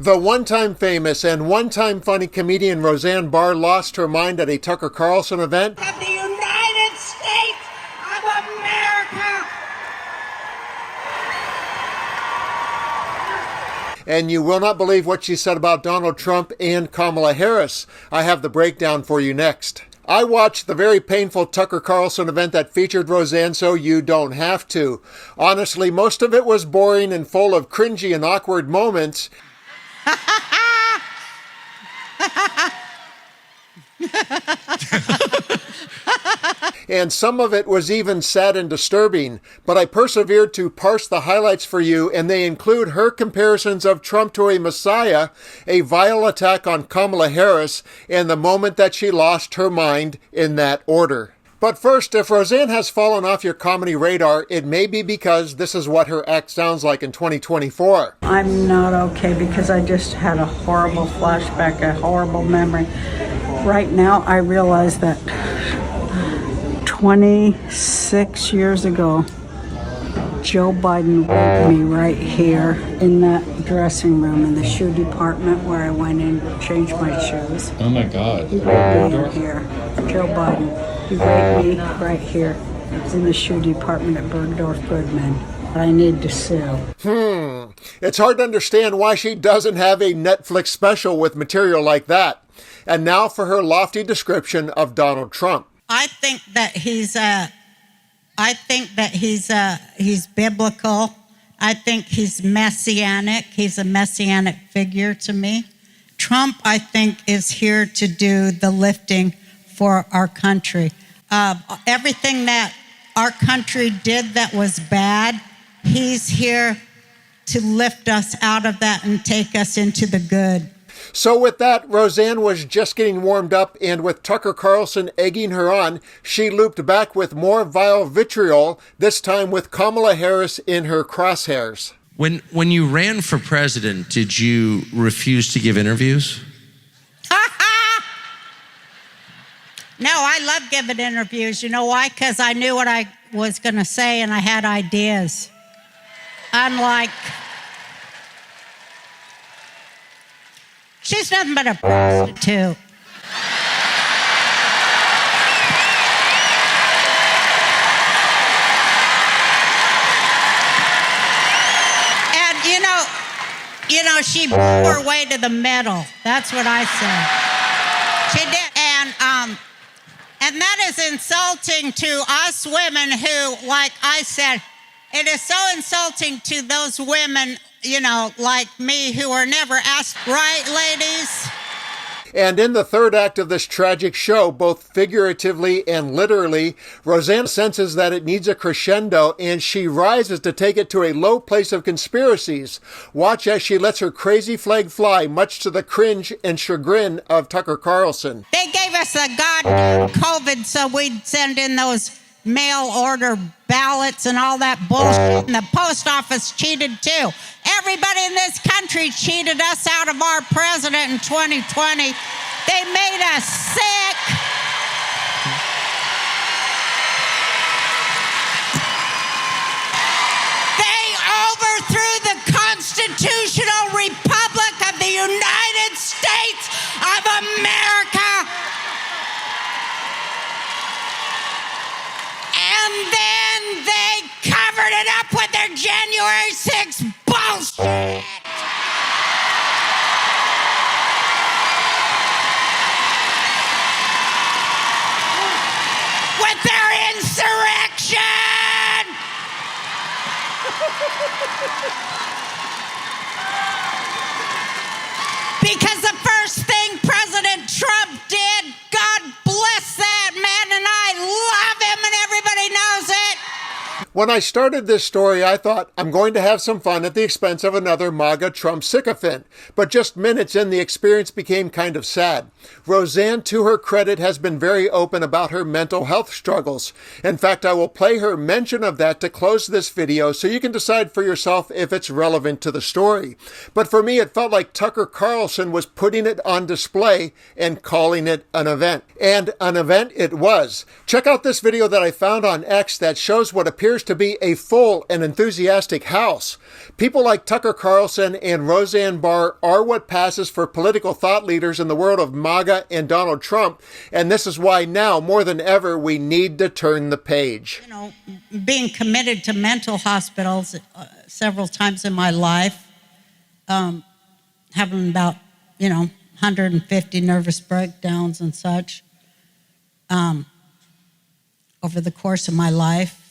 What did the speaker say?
The one-time famous and one-time funny comedian Roseanne Barr lost her mind at a Tucker Carlson event. Of the United States of America! And you will not believe what she said about Donald Trump and Kamala Harris. I have the breakdown for you next. I watched the very painful Tucker Carlson event that featured Roseanne, so you don't have to. Honestly, most of it was boring and full of cringy and awkward moments. And some of it was even sad and disturbing, but I persevered to parse the highlights for you, and they include her comparisons of Trump to a messiah, a vile attack on Kamala Harris, and the moment that she lost her mind, in that order. But first, if Roseanne has fallen off your comedy radar, it may be because this is what her act sounds like in 2024. I'm not okay because I just had a horrible flashback, a horrible memory. Right now, I realize that 26 years ago, Joe Biden raped me right here in that dressing room in the shoe department where I went in and changed my shoes. Oh my God. He raped me in here. Joe Biden. He raped me right here in the shoe department at Bergdorf Goodman. I need to sue. It's hard to understand why she doesn't have a Netflix special with material like that. And now for her lofty description of Donald Trump. I think that he's biblical. I think he's messianic. He's a messianic figure to me. Trump, I think, is here to do the lifting for our country. Everything that our country did that was bad, he's here to lift us out of that and take us into the good. So with that, Roseanne was just getting warmed up, and with Tucker Carlson egging her on, she looped back with more vile vitriol, this time with Kamala Harris in her crosshairs. When you ran for president, did you refuse to give interviews? No, I love giving interviews. You know why? Because I knew what I was going to say and I had ideas. Unlike, she's nothing but a prostitute. And you know, she blew her way to the middle. That's what I said. She did. And that is insulting to us women who, like I said, it is so insulting to those women, you know, like me, who are never asked, right, ladies? And in the third act of this tragic show, both figuratively and literally, Roseanne senses that it needs a crescendo, and she rises to take it to a low place of conspiracies. Watch as she lets her crazy flag fly, much to the cringe and chagrin of Tucker Carlson. They gave us a goddamn COVID so we'd send in those mail order ballots and all that bullshit, and the post office cheated too. Everybody in this country cheated us out of our president in 2020. They made us sick. They overthrew the constitutional republic of the United States of America. And then they covered it up with their January 6th bullshit. With their insurrection. Because the first thing President Trump did, God bless that man, and I love him, and everybody knows it. When I started this story, I thought, I'm going to have some fun at the expense of another MAGA Trump sycophant. But just minutes in, the experience became kind of sad. Roseanne, to her credit, has been very open about her mental health struggles. In fact, I will play her mention of that to close this video so you can decide for yourself if it's relevant to the story. But for me, it felt like Tucker Carlson was putting it on display and calling it an event. And an event it was. Check out this video that I found on X that shows what appears to be a full and enthusiastic House. People like Tucker Carlson and Roseanne Barr are what passes for political thought leaders in the world of MAGA and Donald Trump, and this is why now, more than ever, we need to turn the page. You know, being committed to mental hospitals several times in my life, having about, 150 nervous breakdowns and such over the course of my life.